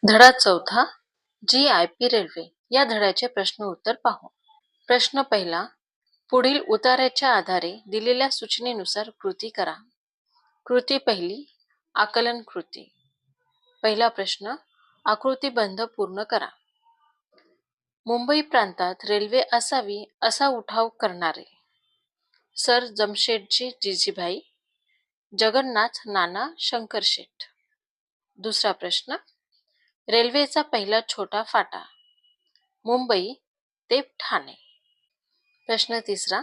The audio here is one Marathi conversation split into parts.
धडा चौथा GIP रेल्वे या धड्याचे प्रश्न उत्तर पाहू. प्रश्न पहिला, पुढील उताऱ्याच्या आधारे दिलेल्या सूचनेनुसार कृती करा. कृती पहिली, आकलन कृती. पहिला प्रश्न, आकृतीबंध पूर्ण करा. मुंबई प्रांतात रेल्वे असावी असा उठाव करणारे सर जमशेदजी जिजीभाई, जगन्नाथ नाना शंकरशेठ. दुसरा प्रश्न, रेल्वेचा पहिला छोटा फाटा मुंबई ते ठाणे. प्रश्न तिसरा,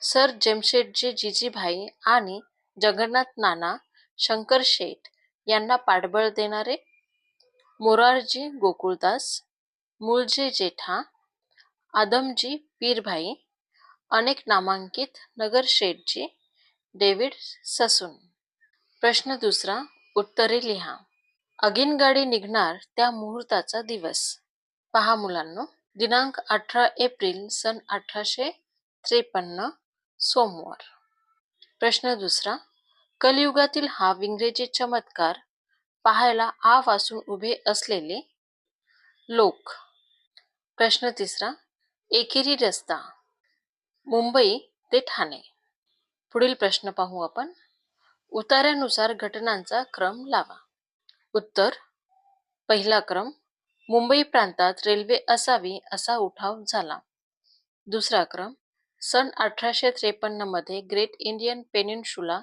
सर जमशेदजी जिजीभाई आणि जगन्नाथ नाना शंकरशेठ यांना पाठबळ देणारे मोरारजी गोकुळदास, मुलजी जेठा, आदमजी पीरभाई, अनेक नामांकित नगरशेठजी, डेव्हिड ससून. प्रश्न दुसरा, उत्तरे लिहा. आगीनगाडी निघणार त्या मुहूर्ताचा दिवस. पहा मुलांनो, दिनांक 18 एप्रिल सन 1853 सोमवार. प्रश्न दुसरा, कलियुगातील हा विंग्रजी चमत्कार पाहायला आ वासून उभे असलेले लोक. प्रश्न तिसरा, एकेरी रस्ता मुंबई ते ठाणे. पुढील प्रश्न पाहू आपण. उतार्यानुसार घटनांचा क्रम लावा. उत्तर, पहिला क्रम, मुंबई प्रांतात रेल्वे असावी असा उठाव झाला. दुसरा क्रम, सन 1853 मध्ये ग्रेट इंडियन पेनिन्शुला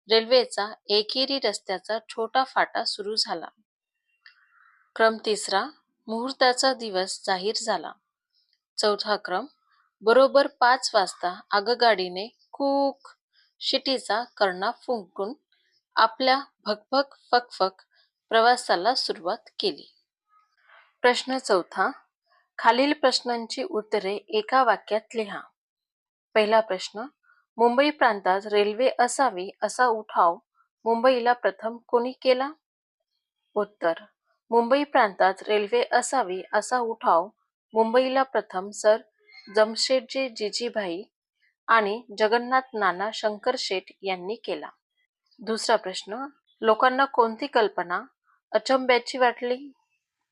रेल्वेचा एकेरी रस्त्याचा छोटा फाटा सुरू झाला. क्रम तिसरा, मुहूर्ताचा दिवस जाहीर झाला. चौथा क्रम, बरोबर 5 वाजता आगगाडीने कूक शिटीचा कर्णा फुंकून आपल्या भगभग फकफक प्रवासाला सुरुवात केली. प्रश्न चौथा, खालील प्रश्नांची उत्तरे एका वाक्यात लिहा. पहिला प्रश्न, मुंबई प्रांतात रेल्वे असावी असा उठाव मुंबईला प्रथम कोणी केला? उत्तर, मुंबई प्रांतात रेल्वे असावी असा उठाव मुंबईला प्रथम सर जमशेदजी जिजीभाई आणि जगन्नाथ नाना शंकरशेठ यांनी केला. दुसरा प्रश्न, लोकांना कोणती कल्पना अचंब्याची वाटली?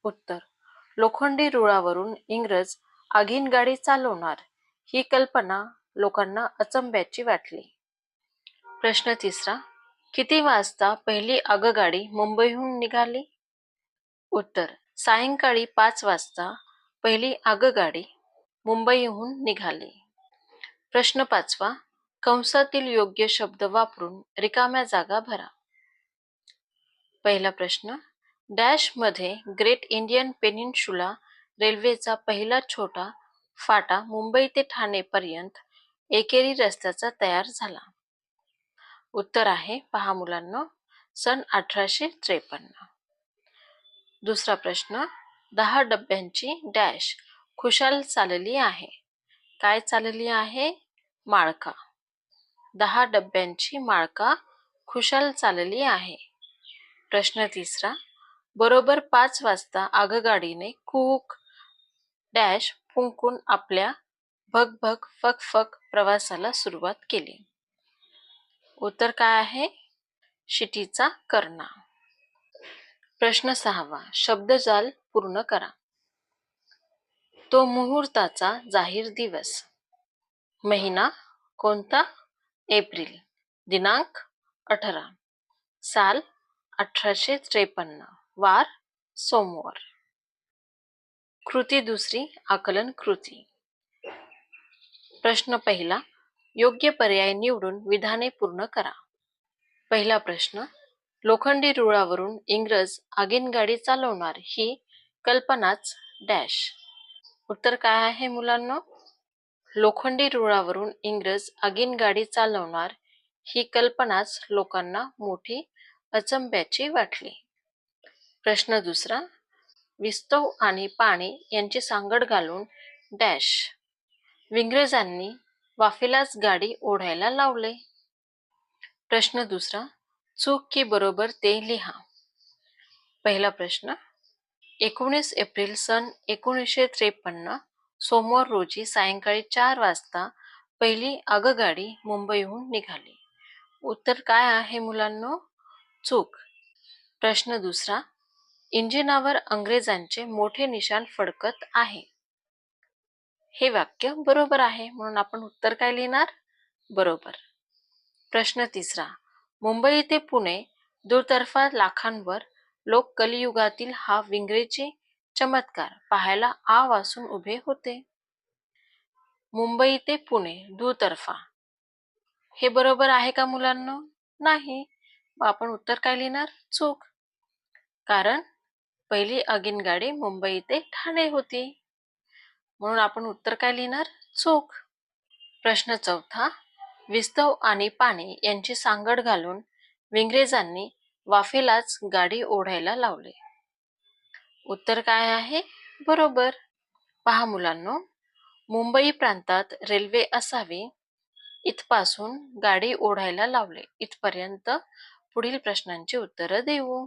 उत्तर, लोखंडी रुळावरून इंग्रज आगीनगाडी चालवणार ही कल्पना लोकांना अचंब्याची वाटली. प्रश्न तिसरा, किती वाजता पहिली आगगाडी मुंबईहून निघाली? उत्तर, सायंकाळी 5 वाजता पहिली आगगाडी मुंबईहून निघाली. प्रश्न पाचवा, कंसातील योग्य शब्द वापरून रिकाम्या जागा भरा. पहिला प्रश्न, डॅश मध्ये ग्रेट इंडियन पेनिन्शुला रेल्वेचा पहिला छोटा फाटा मुंबई ते ठाणे पर्यंत एकेरी रस्त्याचा तयार झाला. उत्तर आहे, पहा मुलांनो, सन 1853. दुसरा प्रश्न, 10 डब्यांची डॅश खुशाल चालली आहे. काय चालली आहे? माळका. 10 डब्यांची माळका खुशाल चालली आहे. प्रश्न तिसरा, बरोबर 5 वाजता आगगाडीने कूक डॅश फुंकून आपल्या भगभग फकफक प्रवासाला सुरुवात केली. उत्तर काय आहे? शिटीचा कर्णा. प्रश्न सहावा, शब्दजाल पूर्ण करा. तो मुहूर्ताचा जाहीर दिवस. महिना कोणता? एप्रिल. दिनांक 18. साल 1853. वार सोमवार. कृती दुसरी, आकलन कृती. प्रश्न पहिला, योग्य पर्याय निवडून विधाने पूर्ण करा. पहिला प्रश्न, लोखंडी रुळावरून इंग्रज आगीनगाडी चालवणार ही कल्पनाच डॅश. उत्तर काय आहे मुलांनो? लोखंडी रुळावरून इंग्रज आगीनगाडी चालवणार ही कल्पनाच लोकांना मोठी अचंब्याची वाटली. प्रश्न दुसरा, विस्तव आणि पाणी यांची सांगड घालून डॅश विंग्रजांनी वाफेलाच गाडी ओढायला लावले. प्रश्न दुसरा, चूक की बरोबर ते लिहा. पहिला प्रश्न, 19 एप्रिल सन 1953 सोमवार रोजी सायंकाळी 4 वाजता पहिली आगगाडी मुंबईहून निघाली. उत्तर काय आहे मुलांनो? चूक. प्रश्न दुसरा, इंजिनावर अंग्रेजांचे मोठे निशाण फडकत आहे. हे वाक्य बरोबर आहे, म्हणून आपण उत्तर काय लिहिणार? बरोबर. प्रश्न तिसरा. मुंबई ते पुणे दुतर्फा लाखांवर लोक कलियुगातील हा विंगरेचे चमत्कार पाहायला आ वासून उभे होते. मुंबई ते पुणे दुतर्फा हे बरोबर आहे का मुलांना? नाही. मग आपण उत्तर काय लिहिणार? चूक. कारण पहिली आगीनगाडी मुंबई ते ठाणे होती, म्हणून आपण उत्तर काय लिहिणार? चूक. प्रश्न चौथा. विस्तव आणि पाणी यांची सांगड घालून इंग्रजांनी वाफेलाच गाडी ओढायला लावले. उत्तर काय आहे? बरोबर. पहा मुलांनो, मुंबई प्रांतात रेल्वे असावी इथपासून गाडी ओढायला लावले इथपर्यंत पुढील प्रश्नांची उत्तरं देऊ.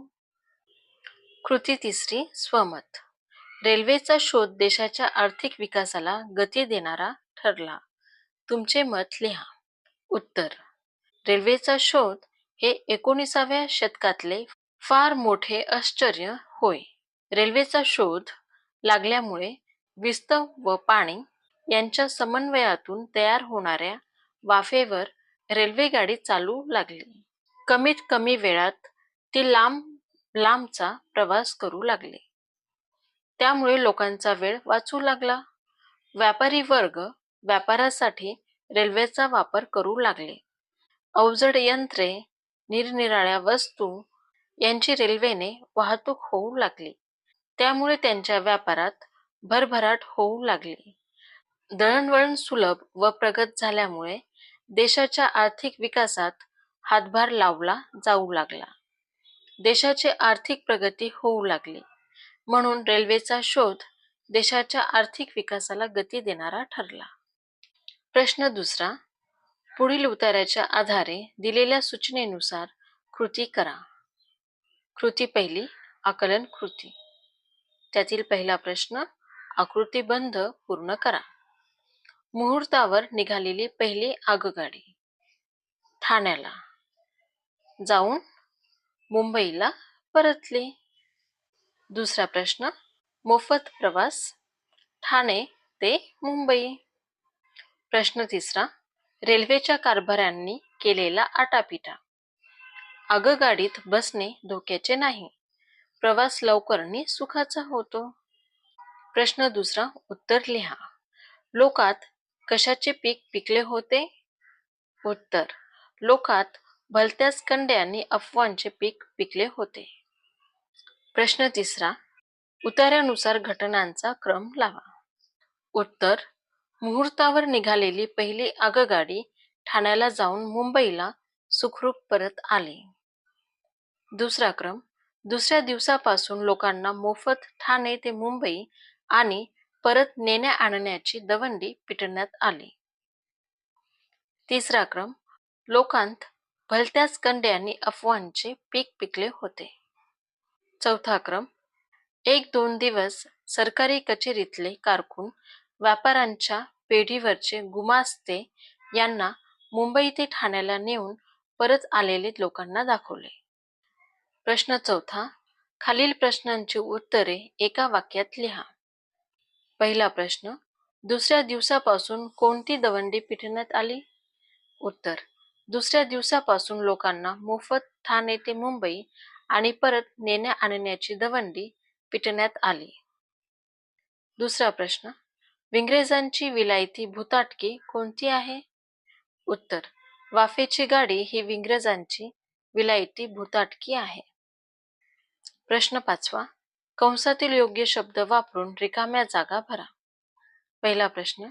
कृती तिसरी. स्वमत. रेल्वेचा शोध देशाच्या आर्थिक विकासाला गती देणारा ठरला. तुमचे मत लिहा. उत्तर. रेल्वेचा शोध हे 19व्या शतकातले फार मोठे आश्चर्य होय. रेल्वेचा शोध लागल्यामुळे विस्तव व पाणी यांच्या समन्वयातून तयार होणाऱ्या वाफेवर रेल्वेगाडी चालू लागली. कमीत कमी वेळात ती लांबचा प्रवास करू लागले. त्यामुळे लोकांचा वेळ वाचू लागला. व्यापारी वर्ग व्यापारासाठी रेल्वेचा वापर करू लागले. अवजड यंत्रे, निरनिराळ्या वस्तू यांची रेल्वेने वाहतूक होऊ लागली. त्यामुळे त्यांच्या व्यापारात भरभराट होऊ लागली. दळणवळण सुलभ व प्रगत झाल्यामुळे देशाच्या आर्थिक विकासात हातभार लावला जाऊ लागला. देशाची आर्थिक प्रगती होऊ लागली, म्हणून रेल्वेचा शोध देशाच्या आर्थिक विकासाला गती देणारा ठरला. प्रश्न दुसरा. पुढील उत्तराच्या आधारे दिलेल्या सूचनेनुसार कृती करा. कृती पहिली. आकलन कृती. त्यातील पहिला प्रश्न आकृतीबंध पूर्ण करा. मुहूर्तावर निघालेली पहिली आगगाडी ठाण्याला जाऊन मुंबईला परतली. दुसरा प्रश्न. मोफत प्रवास ठाणे ते मुंबई. प्रश्न तिसरा. रेल्वेच्या कारभाऱ्यांनी केलेला आटापिटा. आगगाडीत बसणे धोक्याचे नाही, प्रवास लवकर आणि सुखाचा होतो. प्रश्न दुसरा. उत्तर लिहा. लोकात कशाचे पीक पिकले होते? उत्तर. लोकात भलत्याच कंड्यांनी अफवांचे पीक पिकले होते. प्रश्न तिसरा. उतार्यानुसार घटनांचा क्रम लावा. उत्तर. मुहूर्तावर निघालेली पहिली आगगाडी ठाण्याला जाऊन मुंबईला सुखरूप परत आली. दुसरा क्रम. दुसऱ्या दिवसापासून लोकांना मोफत ठाणे ते मुंबई आणि परत नेण्या आणण्याची दवंडी पिटण्यात आली. तिसरा क्रम. लोकांत भलत्याच कंड्यांनी अफवांचे पीक पिकले होते. चौथा क्रम. 1-2 दिवस सरकारी कचेरीतले कारकून व्यापाऱ्यांच्या पेढीवरचे गुमास्ते यांना मुंबई ते ठाण्याला नेऊन परत आलेले लोकांना दाखवले. प्रश्न चौथा. खालील प्रश्नांची उत्तरे एका वाक्यात लिहा. पहिला प्रश्न. दुसऱ्या दिवसापासून कोणती दवंडी पिटण्यात आली? उत्तर. दुसऱ्या दिवसापासून लोकांना मोफत ठाणे ते मुंबई आणि परत नेण्या आणण्याची दवंडी पिटण्यात आली. दुसरा प्रश्न. इंग्रजांची विलायती भूताटकी कोणती आहे? उत्तर. वाफेची गाडी ही इंग्रजांची विलायती भूताटकी आहे. प्रश्न पाचवा. कंसातील योग्य शब्द वापरून रिकाम्या जागा भरा. पहिला प्रश्न.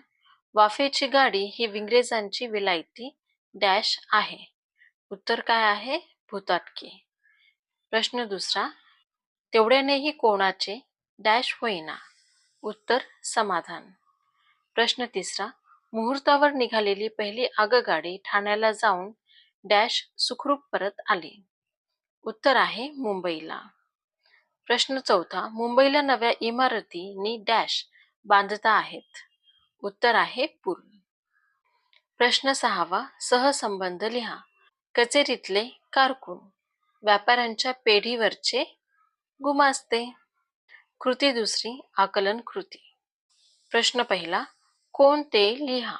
वाफेची गाडी ही इंग्रजांची विलायती डॅश आहे. उत्तर काय आहे? भूताटकी. प्रश्न दुसरा. तेवढ्यानेही कोणाचे डॅश होईना. उत्तर समाधान. प्रश्न तिसरा. मुहूर्तावर निघालेली पहिली आगगाडी ठाण्याला जाऊन डॅश सुखरूप परत आली. उत्तर आहे मुंबईला. प्रश्न चौथा. मुंबईला नव्या इमारतींनी डॅश बांधता आहेत. उत्तर आहे पूल. प्रश्न सहावा. सहसंबंध लिहा. कचेरीतले कारकून व्यापाऱ्यांच्या पेढीवरचे गुमासते. कृती दुसरी, आकलन कृती. प्रश्न पहिला, कोण ते लिहा.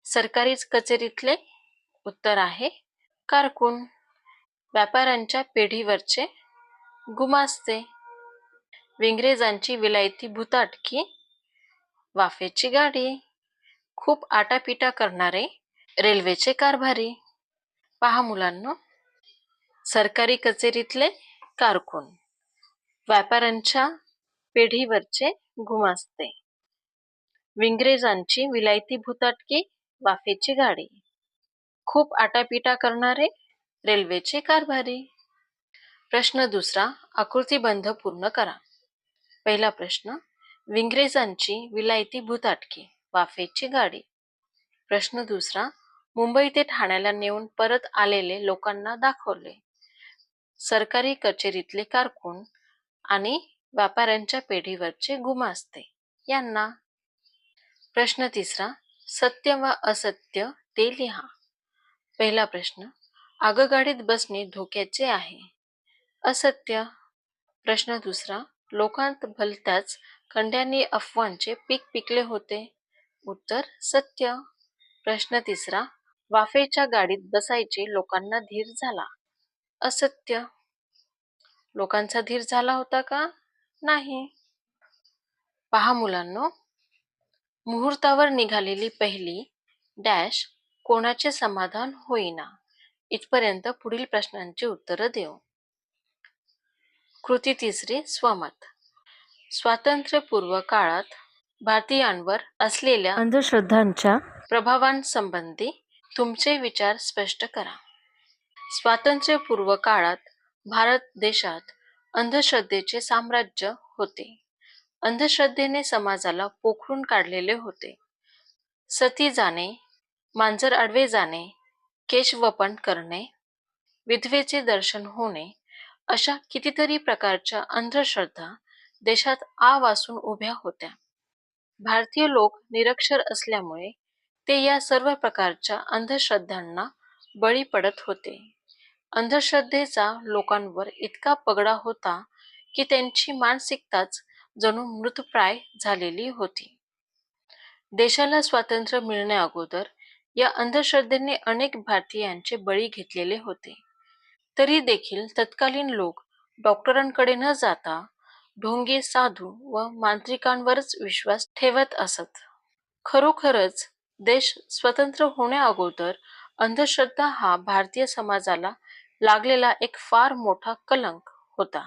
सरकारी कचेरीतले. उत्तर आहे कारकून. व्यापाऱ्यांच्या पेढीवरचे. गुमास्ते. विंग्रेजांची विलायती भुताटकी. वाफेची गाडी. खूप आटापिटा करणारे. रेल्वेचे कारभारी. पहा मुलांनो, सरकारी कचेरीतले कारकून, व्यापाऱ्यांच्या पेढीवरचे गुमास्ते, विंग्रेजांची विलायती भुताटकी, वाफेची गाडी, खूप आटापिटा करणारे, रेल्वेचे कारभारी. प्रश्न दुसरा, आकृतीबंध पूर्ण करा. पहिला प्रश्न, विंग्रेजांची विलायती भुताटकी, वाफेची गाडी. प्रश्न दुसरा, मुंबई ते ठाण्याला नेऊन परत आलेले लोकांना दाखवले. सरकारी कचेरीतले कारकून आणि व्यापाऱ्यांच्या पेढीवरचे गुमास्ते यांना. प्रश्न तिसरा, सत्य व असत्य ते लिहा. पहिला प्रश्न, आगगाडीत बसणे धोक्याचे आहे. असत्य. प्रश्न दुसरा, लोकांत भलत्याच कंड्यांनी अफवांचे पीक पिकले होते. उत्तर सत्य. प्रश्न तिसरा, वाफेच्या गाडीत बसायचे लोकांना धीर झाला. असत्य. लोकांचा धीर झाला होता का? नाही. पहा मुलांनो, मुहूर्तावर निघालेली पहिली डॅश कोणाचे समाधान होईना. इथपर्यंत पुढील प्रश्नांची उत्तरं देऊ. कृती तिसरी, स्वमत. स्वातंत्र्यपूर्व काळात भारतीयांवर असलेल्या अंधश्रद्धांच्या प्रभावांसंबंधी तुमचे विचार स्पष्ट करा. स्वातंत्र्यपूर्व काळात भारत देशात अंधश्रद्धेचे साम्राज्य होते. अंधश्रद्धेने समाजाला पोखरून काढलेले होते. सती जाणे, मांजर आडवे जाणे, केशवपन करणे, विधवेचे दर्शन होणे अशा कितीतरी प्रकारच्या अंधश्रद्धा देशात आवासून उभ्या होत्या. भारतीय लोक निरक्षर असल्यामुळे ते या सर्व प्रकारच्या अंधश्रद्धांना बळी पडत होते. अंधश्रद्धेचा लोकांवर इतका पगडा होता की त्यांची मानसिकताच जणू मृतप्राय झालेली होती. देशाला स्वातंत्र्य मिळण्या अगोदर या अंधश्रद्धेने अनेक भारतीयांचे बळी घेतलेले होते. तरी देखील तत्कालीन लोक डॉक्टरांकडे न जाता ढोंगी साधू व मांत्रिकांवरच विश्वास ठेवत असत. खरोखरच देश स्वतंत्र होण्या अगोदर अंधश्रद्धा हा भारतीय समाजाला लागलेला एक फार मोठा कलंक होता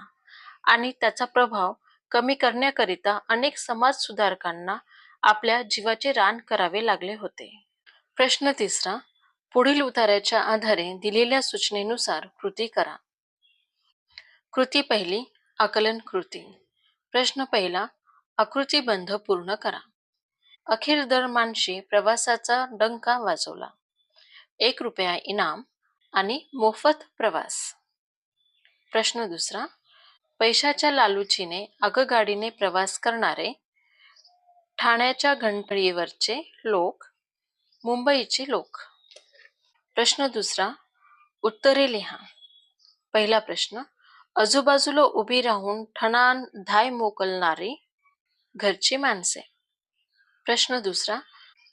आणि त्याचा प्रभाव कमी करण्याकरिता अनेक समाजसुधारकांना आपल्या जीवाचे रान करावे लागले होते. प्रश्न तिसरा, पुढील उताऱ्याच्या आधारे दिलेल्या सूचनेनुसार कृती करा. कृती पहिली, आकलन कृती. प्रश्न पहिला, आकृतीबंध पूर्ण करा. अखेर दरमाणशी प्रवासाचा डंका वाजवला. 1 रुपया इनाम आणि मोफत प्रवास. प्रश्न दुसरा, पैशाच्या लालूचीने आगगाडीने प्रवास करणारे, ठाण्याच्या घंटाळीवरचे लोक, मुंबईचे लोक. प्रश्न दुसरा, उत्तरे लिहा. पहिला प्रश्न, आजूबाजूला उभी राहून ठणान धाय मोकलणारी, घरची माणसे. प्रश्न दुसरा,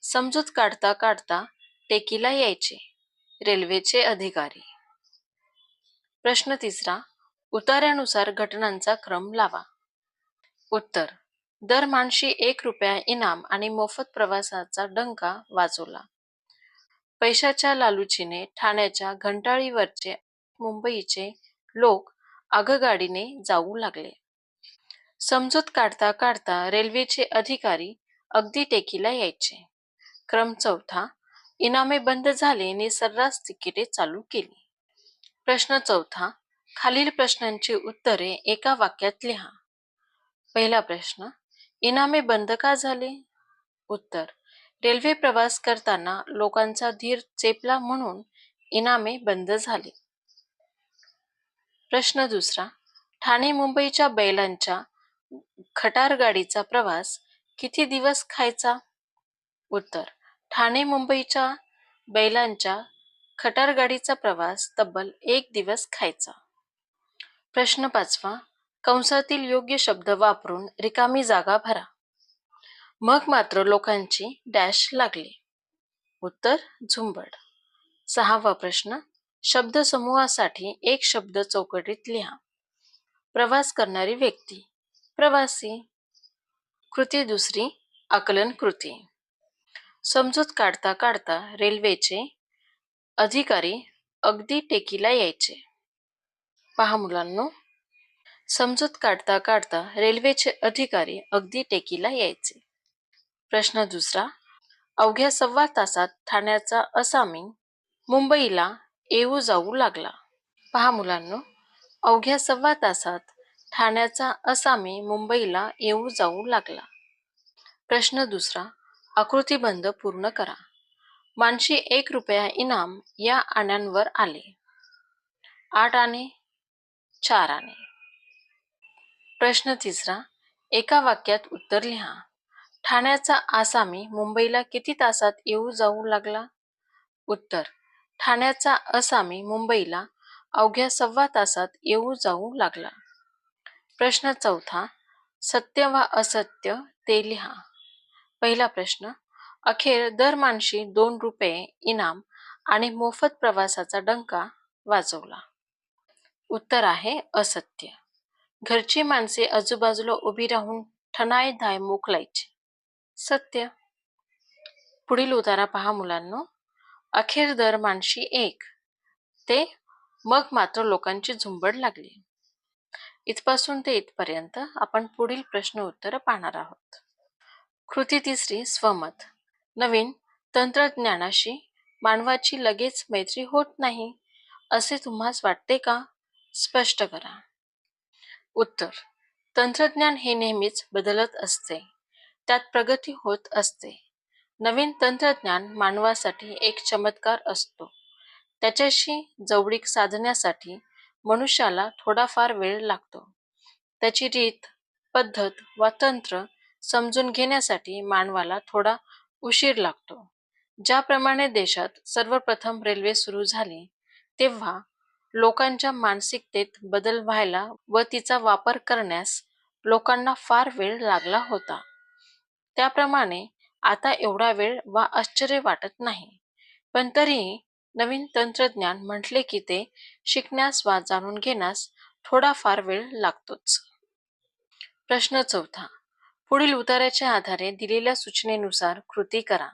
समजूत काढता काढता टेकीला यायचे, रेल्वेचे अधिकारी. प्रश्न तिसरा, उतार्यानुसार घटनांचा क्रम लावा. उत्तर, दरमाणशी 1 रुपया इनाम आणि मोफत प्रवासाचा डंका वाजवला. पैशाच्या लालूचीने ठाण्याच्या घंटाळीवरचे मुंबईचे लोक आगगाडीने जाऊ लागले. समजूत काढता काढता रेल्वेचे अधिकारी अगदी टेकीला यायचे. क्रम चौथा, इनामे बंद झाले आणि सर्रास तिकिटे चालू केली. प्रश्न चौथा, खालील प्रश्नांची उत्तरे एका वाक्यात लिहा. पहिला प्रश्न, इनामे बंद का झाले? उत्तर, रेल्वे प्रवास करताना लोकांचा धीर चेपला म्हणून इनामे बंद झाले. प्रश्न दुसरा, ठाणे मुंबईच्या बैलांच्या खटारगाडीचा प्रवास किती दिवस खायचा? उत्तर, ठाणे मुंबईच्या बैलांच्या खटारगाडीचा प्रवास तब्बल 1 दिवस खायचा. प्रश्न पाचवा, कंसातील योग्य शब्द वापरून रिकामी जागा भरा. मग मात्र लोकांची डॅश लागली. उत्तर झुंबड. 6वा प्रश्न. शब्दसमूहासाठी एक शब्द चौकटीत लिहा. प्रवास करणारी व्यक्ती, प्रवासी. कृती दुसरी, आकलन कृती. समजूत काढता काढता रेल्वेचे अधिकारी अगदी टेकीला यायचे. पहा मुलांनो, समजूत काढता काढता रेल्वेचे अधिकारी अगदी टेकीला यायचे. प्रश्न दुसरा. अवघ्या 1.25 तासात ठाण्याचा असामी मुंबईला येऊ जाऊ लागला. पहा मुलांनो, अवघ्या 1.25 तासात ठाण्याचा असामी मुंबईला येऊ जाऊ लागला. प्रश्न दुसरा. आकृतिबंध पूर्ण करा. मानशी 1 रुपया इनाम या आण्यांवर आले. 8 आणे, 4 आणे. प्रश्न तिसरा. एका वाक्यात उत्तर लिहा. ठाण्याचा आसामी मुंबईला किती तासात येऊ जाऊ लागला? उत्तर. ठाण्याचा आसामी मुंबईला अवघ्या 1.25 तासात येऊ जाऊ लागला. प्रश्न चौथा. सत्य वा असत्य ते लिहा. पहिला प्रश्न. अखेर दरमानशी 2 रुपये इनाम आणि मोफत प्रवासाचा डंका वाजवला. उत्तर आहे असत्य. घरची माणसे आजूबाजूला उभी राहून ठणाय धाय मोकलायची. सत्य. पुढील उतारा पहा मुलांनो. अखेर दरमानशी 1 ते मग मात्र लोकांची झुंबड लागली. इथपासून ते इथपर्यंत आपण पुढील प्रश्न उत्तर पाहणार आहोत. कृती तिसरी, स्वमत. नवीन तंत्रज्ञानाशी मानवाची लगेच मैत्री होत नाही असे तुम्हास वाटते का? स्पष्ट करा. उत्तर. तंत्रज्ञान हे नेहमीच बदलत असते. त्यात प्रगती होत असते. नवीन तंत्रज्ञान मानवासाठी एक चमत्कार असतो. त्याच्याशी जवळीक साधण्यासाठी मनुष्याला थोडाफार वेळ लागतो. त्याची रीत, पद्धत वा तंत्र समजून घेण्यासाठी मानवाला थोडा उशीर लागतो. ज्याप्रमाणे देशात सर्वप्रथम रेल्वे सुरू झाली तेव्हा लोकांच्या मानसिकतेत बदल व्हायला व तिचा वापर करण्यास लोकांना फार वेळ लागला होता, त्याप्रमाणे आता एवढा वेळ वा आश्चर्य वाटत नाही. पण तरीही नवीन तंत्रज्ञान म्हटले की ते शिकण्यास वा जाणून घेण्यास थोडाफार वेळ लागतोच. प्रश्न चौथा. पुढील उतार्याच्या आधारे दिलेल्या सूचनेनुसार कृती करा.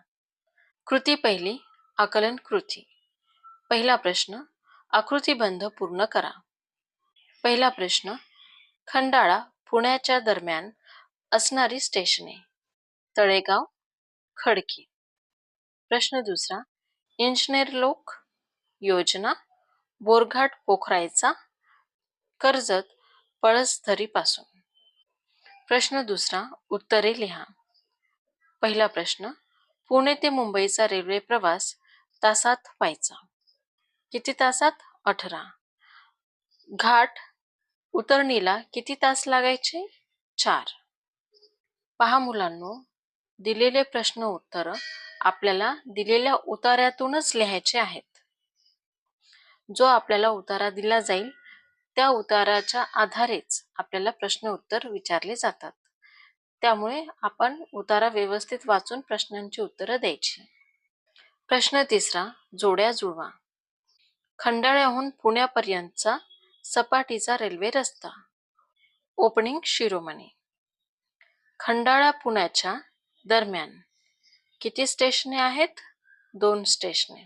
कृती पहिली, आकलन कृती. पहिला प्रश्न. आकृतिबंध पूर्ण करा. पहिला प्रश्न. खंडाळा पुण्याच्या दरम्यान असणारी स्टेशने. तळेगाव, खडकी. प्रश्न दुसरा. इंजिनेर लोक योजना बोरघाट पोखरायचा कर्जत पळसधरी पासून. प्रश्न दुसरा. उत्तरे लिहा. पहिला प्रश्न. पुणे ते मुंबईचा रेल्वे प्रवास तासात व्हायचा. किती तासात? 18. घाट उतरणीला किती तास लागायचे? 4. पहा मुलांनो, दिलेले प्रश्न उत्तर आपल्याला दिलेल्या उतार्यातूनच लिहायचे आहेत. जो आपल्याला उतारा दिला जाईल त्या उताराच्या आधारेच आपल्याला प्रश्न उत्तर विचारले जातात. त्यामुळे आपण उतारा व्यवस्थित वाचून प्रश्नांची उत्तरं द्यायची. प्रश्न तिसरा. जोड्या जुळवा. खंडाळ्याहून पुण्यापर्यंतचा सपाटीचा रेल्वे रस्ता. ओपनिंग शिरोमणी. खंडाळा पुण्याच्या दरम्यान किती स्टेशने आहेत? 2 स्टेशने.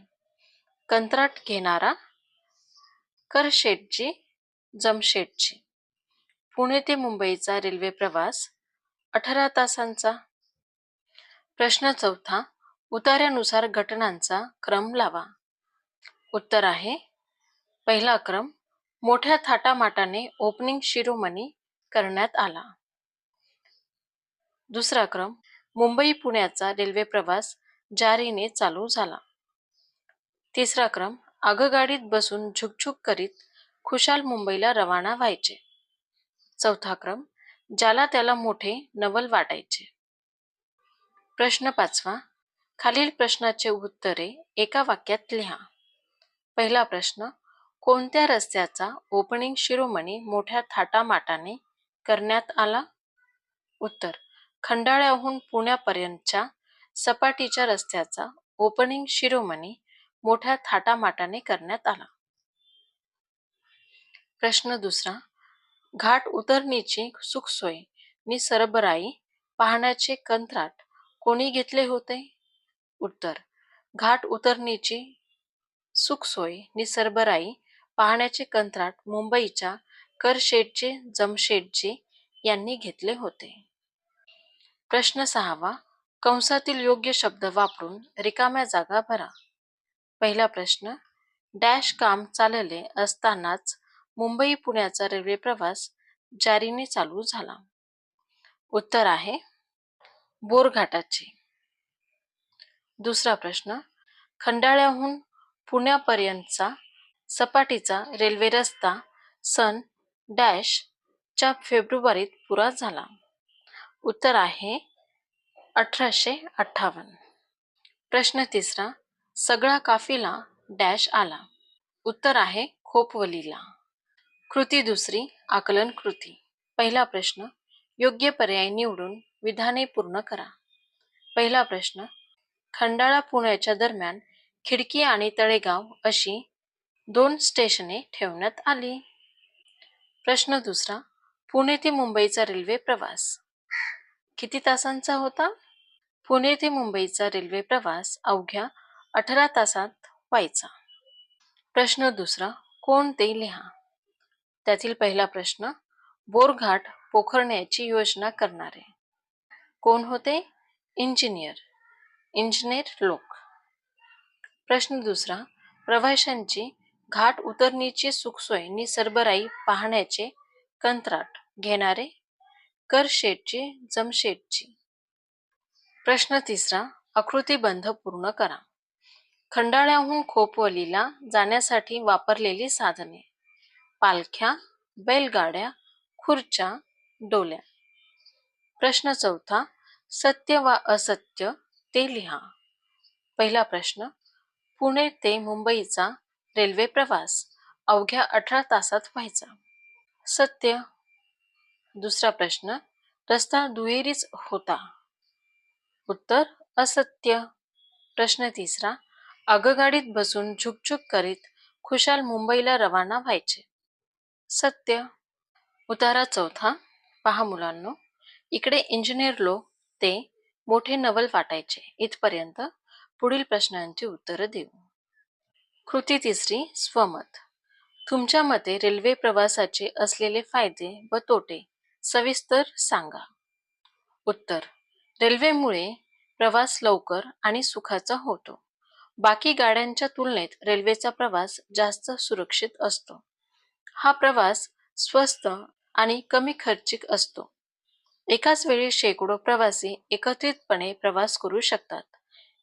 कंत्राट घेणारा करशेटजी जमशेटजी. पुणे ते मुंबईचा रेल्वे प्रवास 18 तासांचा. प्रश्न चौथा. उतार्यानुसार घटनांचा क्रम लावा. उत्तर आहे. पहिला क्रम. मोठ्या थाटामाटाने ओपनिंग शिरोमणी करण्यात आला. दुसरा क्रम. मुंबई पुण्याचा रेल्वे प्रवास जारीने चालू झाला. तिसरा क्रम. आगगाडीत बसून झुकझुक करीत खुशाल मुंबईला रवाना व्हायचे. चौथा क्रम. ज्याला त्याला मोठे नवल वाटायचे. प्रश्न पाचवा. खालील प्रश्नाचे उत्तरे एका वाक्यात लिहा. पहिला प्रश्न. कोणत्या रस्त्याचा ओपनिंग शिरोमणी मोठ्या थाटामाटाने करण्यात आला? उत्तर. खंडाळ्याहून पुण्यापर्यंतच्या सपाटीच्या रस्त्याचा ओपनिंग शिरोमणी मोठ्या थाटामाटाने करण्यात आला. प्रश्न दुसरा. घाट उतरणीची सुखसोय नि सरबराई पाहण्याचे कंत्राट कोणी घेतले होते? उत्तर. घाट उतरणीची सुखसोय नि सरबराई पाहण्याचे कंत्राट मुंबईच्या करशेठजी जमशेटजी यांनी घेतले होते. प्रश्न सहावा. कंसातील योग्य शब्द वापरून रिकाम्या जागा भरा. पहिला प्रश्न. डॅश काम चालले असतानाच मुंबई पुण्याचा रेल्वे प्रवास जारीने चालू झाला. उत्तर आहे बोरघाटाचे. दुसरा प्रश्न. खंडाळ्याहून पुण्यापर्यंतचा सपाटीचा रेल्वे रस्ता सन डॅश च्या फेब्रुवारीत पुरा झाला. उत्तर आहे 1858. प्रश्न तिसरा. सगळा काफिला डॅश आला. उत्तर आहे खोपवलीला. कृती दुसरी. आकलन कृती. पहिला प्रश्न. योग्य पर्याय निवडून विधाने पूर्ण करा. पहिला प्रश्न. खंडाळा पुण्याच्या दरम्यान खिडकी आणि तळेगाव अशी 2 स्टेशने ठेवण्यात आली. प्रश्न दुसरा. पुणे ते मुंबईचा रेल्वे प्रवास किती तासांचा होता? पुणे ते मुंबईचा रेल्वे प्रवास अवघ्या 18 तासात व्हायचा. प्रश्न दुसरा. कोण ते लिहा. त्यातील पहिला प्रश्न. बोरघाट पोखरण्याची योजना करणारे कोण होते? इंजिनियर लोक. प्रश्न दुसरा. प्रवाशांची घाट उतरणीची सुखसोय नि सरबराई पाहण्याचे कंत्राट घेणारे करशेठजी जमशेटजी. प्रश्न तिसरा. आकृतीबंध पूर्ण करा. खंडाळ्याहून खोपवलीला जाण्यासाठी वापरलेली साधने पालख्या, बैलगाड्या, खुर्च्या, डोल्या. प्रश्न चौथा. सत्य वा असत्य ते लिहा. पहिला प्रश्न. पुणे ते मुंबईचा रेल्वे प्रवास अवघ्या 18 तासात व्हायचा. सत्य. दुसरा प्रश्न. रस्ता दुहेरीच होता. उत्तर असत्य. प्रश्न तिसरा. आगगाडीत बसून झुकझुक करीत खुशाल मुंबईला रवाना व्हायचे. सत्य. उतारा चौथा. पहा मुलांनो, इकडे इंजिनियर लोक ते मोठे नवल वाटायचे इथपर्यंत पुढील प्रश्नांची उत्तरं देऊ. कृती तिसरी. स्वमत. तुमच्या मते रेल्वे प्रवासाचे असलेले फायदे व तोटे सविस्तर सांगा. उत्तर. रेल्वेमुळे प्रवास लवकर आणि सुखाचा होतो. बाकी गाड्यांच्या तुलनेत रेल्वेचा प्रवास जास्त सुरक्षित असतो. हा प्रवास स्वस्त आणि कमी खर्चिक असतो. एकाच वेळी शेकडो प्रवासी एकत्रितपणे प्रवास करू शकतात.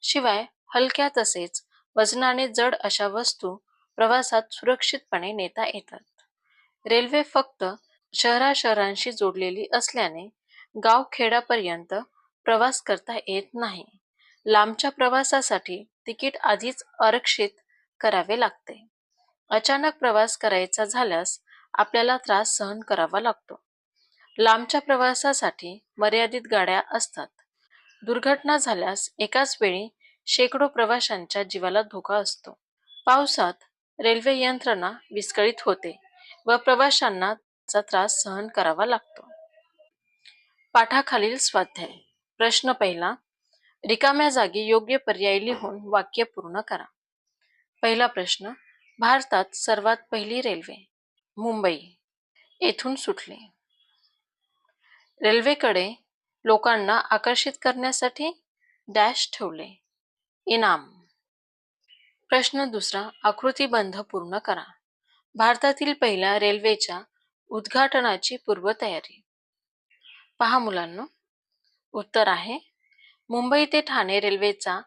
शिवाय हलक्या तसेच वजनाने जड अशा वस्तू प्रवासात सुरक्षितपणे नेता येतात. रेल्वे फक्त शहरांशी जोडलेली असल्याने गावखेड्यापर्यंत प्रवास करता येत नाही. लांबच्या प्रवासासाठी तिकीट आधीच आरक्षित करावे लागते. अचानक प्रवास करायचा झाल्यास आपल्याला त्रास सहन करावा लागतो. लांबच्या प्रवासासाठी मर्यादित गाड्या असतात. दुर्घटना झाल्यास एकाच वेळी शेकडो प्रवाशांच्या जीवाला धोका असतो. पावसात रेल्वे यंत्रणा विस्कळीत होते व प्रवाशांना त्याचा त्रास सहन करावा लागतो. पाठाखालील स्वाध्याय. प्रश्न पहिला. रिकाम्या जागी योग्य पर्याय लिहून वाक्य पूर्ण करा. पहिला प्रश्न. भारतात सर्वात पहिली रेल्वे मुंबई येथून सुटली. रेल्वेकडे लोकांना आकर्षित करण्यासाठी डॅश ठेवले. इनाम. प्रश्न दुसरा. आकृतीबंध पूर्ण करा. भारतातील पहिल्या रेल्वेच्या उद्घाटनाची पूर्वतयारी. पहा मुलांनो, उत्तर आहे मुंबई ते ठाणे रेल्वेचा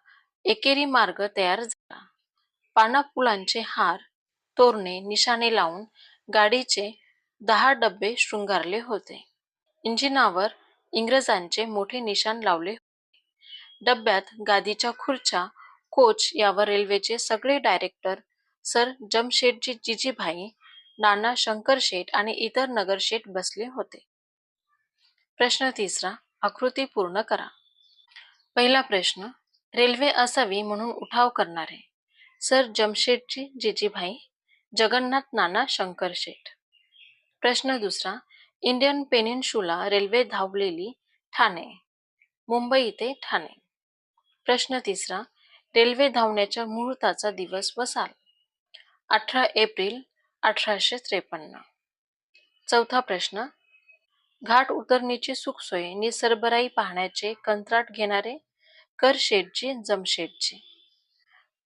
एकेरी मार्ग तयार झाला. पानाफुलांचे हार, तोरणे, निशाणे लावून गाडीचे 10 डबे शृंगारले होते. इंजिनावर इंग्रजांचे मोठे निशाण लावले होते. डब्यात गादीच्या खुर्च्या, कोच यावर रेल्वेचे सगळे डायरेक्टर, सर जमशेटजी जिजीभाई, नाना शंकरशेठ आणि इतर नगरशेठ बसले होते. प्रश्न तिसरा, आकृती पूर्ण करा. पहिला प्रश्न, रेल्वे असावी म्हणून उठाव करणारे सर जमशेदजी जिजीभाई, जगन्नाथ नाना शंकर शेठ. प्रश्न दुसरा, Indian peninsula railway धावलेली Thane, Mumbai ते ठाणे. प्रश्न तिसरा, रेल्वे धावण्याच्या मुहूर्ताचा दिवस व साल, 18 एप्रिल 1853. चौथा प्रश्न, घाट उतरणीची सुखसोय नि सरबराई पाहण्याचे कंत्राट घेणारे करशेठजी जमशेदजी.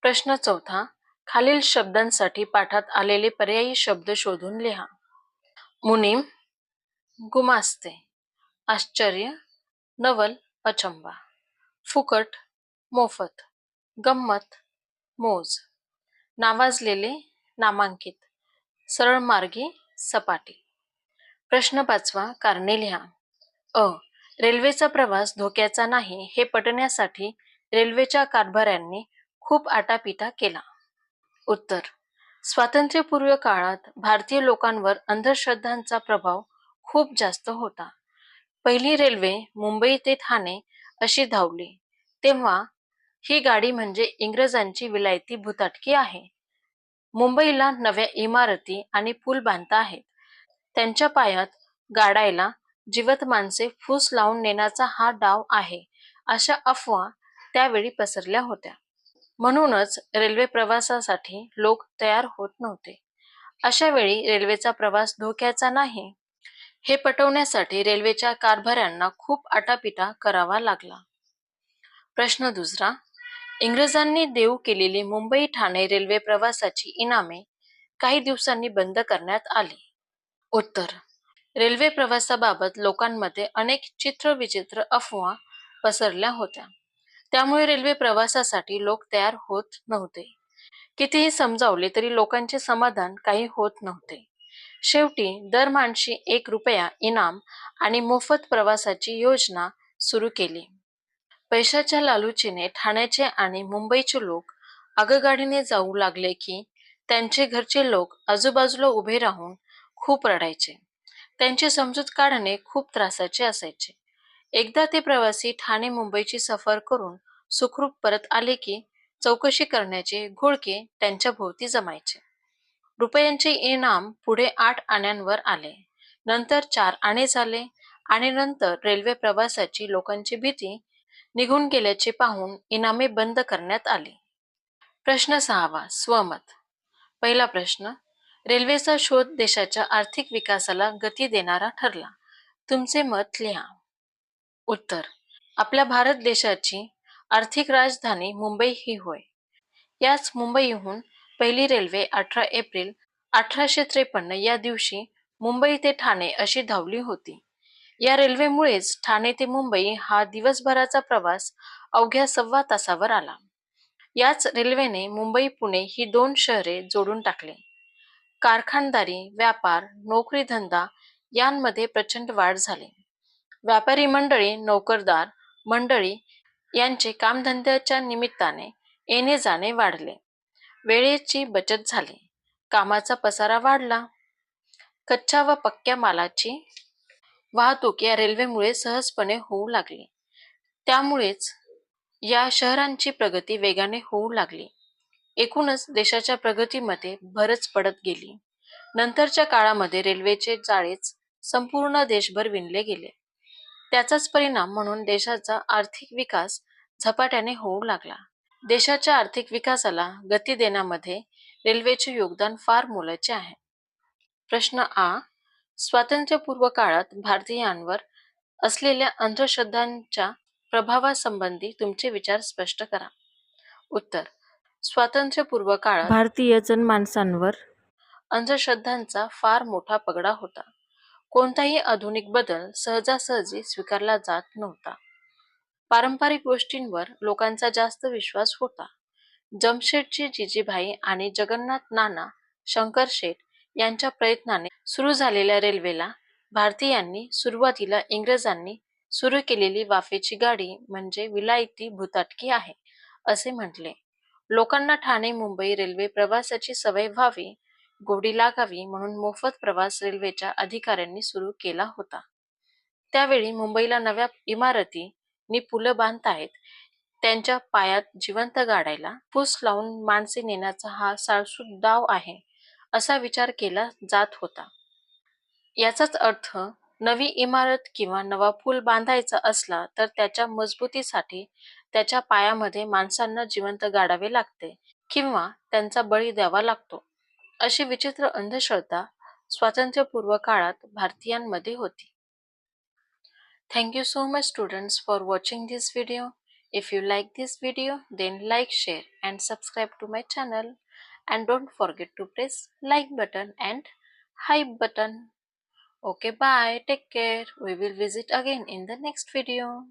प्रश्न चौथा, खालील शब्दांसाठी पाठात आलेले पर्यायी शब्द शोधून लिहा. मुनीम, गुमास्ते, आश्चर्य, नवल, अचंबा. फुकट, मोफत, गंमत, मोज. नावाजलेले, नामांकित, सरळमार्गी, सपाटी. प्रश्न पाचवा, कारणे लिहा. अ. रेल्वेचा प्रवास धोक्याचा नाही हे पटण्यासाठी रेल्वेच्या कारभाऱ्यांनी खूप आटापिटा केला. उत्तर, स्वातंत्र्यपूर्व काळात भारतीय लोकांवर अंधश्रद्धांचा प्रभाव खूप जास्त होता. पहिली रेल्वे मुंबई ते ठाणे अशी धावली तेव्हा ही गाडी म्हणजे इंग्रजांची विलायती भुताटकी आहे. मुंबईला नव्या इमारती आणि पूल बांधता आहेत. त्यांच्या पायात गाडायला जिवंत माणसे फूस लावून नेण्याचा हा डाव आहे, अशा अफवा त्यावेळी पसरल्या होत्या. म्हणूनच रेल्वे प्रवासासाठी लोक तयार होत नव्हते. अशा वेळी रेल्वेचा प्रवास धोक्याचा नाही हे पटवण्यासाठी रेल्वेच्या कारभाऱ्यांना खूप आटापिटा करावा लागला. प्रश्न दुसरा, इंग्रजांनी देऊ केलेली मुंबई ठाणे रेल्वे प्रवासाची इनामे काही दिवसांनी बंद करण्यात आली. उत्तर, रेल्वे प्रवासाबाबत लोकांमध्ये अनेक चित्रविचित्र अफवा पसरल्या होत्या. त्यामुळे रेल्वे प्रवासासाठी लोक तयार होत नव्हते. कितीही समजावले तरी लोकांचे समाधान काही होत नव्हते. शेवटी दरमाणशी 1 रुपया इनाम आणि मोफत प्रवासाची योजना सुरू केली. पैशाच्या लालूचीने ठाण्याचे आणि मुंबईचे लोक आगगाडीने जाऊ लागले की त्यांचे घरचे लोक आजूबाजूला उभे राहून खूप रडायचे. त्यांची समजूत काढणे खूप त्रासाचे असायचे. एकदा ते प्रवासी ठाणे मुंबईची सफर करून सुखरूप परत आले की चौकशी करण्याचे घोळके त्यांच्या भोवती जमायचे. रुपयांचे इनाम पुढे 8 आण्यांवर आले, नंतर 4 आणे झाले आणि नंतर रेल्वे प्रवासाची लोकांची भीती निघून गेल्याचे पाहून इनामे बंद करण्यात आली. प्रश्न 6वा, स्वमत. पहिला प्रश्न, रेल्वेचा शोध देशाच्या आर्थिक विकासाला गती देणारा ठरला. तुमचे मत लिहा. उत्तर, आपल्या भारत देशाची आर्थिक राजधानी मुंबई ही होय. याच मुंबईहून पहिली रेल्वे 18 एप्रिल 1853 या दिवशी मुंबई ते ठाणे अशी धावली होती. या रेल्वेमुळेच ठाणे ते मुंबई हा दिवसभराचा प्रवास अवघ्या 1.25 तासावर आला. याच रेल्वेने मुंबई पुणे ही 2 शहरे जोडून टाकले. कारखानदारी, व्यापार, नोकरीधंदा यांमध्ये प्रचंड वाढ झाली. व्यापारी मंडळी, नोकरदार मंडळी यांचे कामधंद्याच्या निमित्ताने येणे जाणे वाढले. वेळेची बचत झाली. कामाचा पसारा वाढला. कच्च्या व पक्क्या मालाची वाहतूक या रेल्वेमुळे सहजपणे होऊ लागली. त्यामुळेच या शहरांची प्रगती वेगाने होऊ लागली. एकूणच देशाच्या प्रगतीमध्ये भरच पडत गेली. नंतरच्या काळामध्ये रेल्वेचे जाळेच संपूर्ण देशभर विणले गेले. त्याचाच परिणाम म्हणून देशाचा आर्थिक विकास झपाट्याने होऊ लागला. देशाच्या आर्थिक विकासाला गती देण्यामध्ये रेल्वेचे योगदान फार मोलाचे आहे. प्रश्न आ. स्वातंत्र्यपूर्व काळात भारतीयांवर असलेल्या अंधश्रद्धांच्या प्रभावासंबंधी तुमचे विचार स्पष्ट करा. उत्तर, स्वातंत्र्यपूर्व काळात भारतीय जनमानसांवर अंधश्रद्धांचा फार मोठा पगडा होता. कोणताही आधुनिक बदल सहजासहजी स्वीकारला जात नव्हता. पारंपरिक गोष्टींवर लोकांचा जास्त विश्वास होता. जमशेदजी जिजीभाई आणि जगन्नाथ नाना शंकर शेठ यांच्या प्रयत्नाने सुरू झालेल्या रेल्वेला भारतीयांनी सुरुवातीला इंग्रजांनी सुरू केलेली वाफेची गाडी म्हणजे विलायती भुताटकी आहे असे म्हटले. लोकांना ठाणे मुंबई रेल्वे प्रवासाची सवय व्हावी, गोडी लागावी म्हणून मोफत प्रवास रेल्वेच्या अधिकाऱ्यांनी सुरू केला होता. त्यावेळी मुंबईला नव्या इमारती नि पुलं बांधतायत, त्यांच्या पायात जिवंत गाडायला फूस लावून माणसे नेण्याचा हा साळसूद डाव आहे, असा विचार केला जात होता. याचाच अर्थ नवी इमारत किंवा नवा पूल बांधायचा असला तर त्याच्या मजबुतीसाठी त्याच्या पायामध्ये माणसांना जिवंत गाडावे लागते किंवा त्यांचा बळी द्यावा लागतो, अशी विचित्र अंधश्रद्धा स्वातंत्र्यपूर्व काळात भारतीयांमध्ये होती. Thank you so much students for watching this video. If you like this video, then like, share and subscribe to my channel, and don't forget to press like button and hype button. Okay, bye, take care. We will visit again in the next video.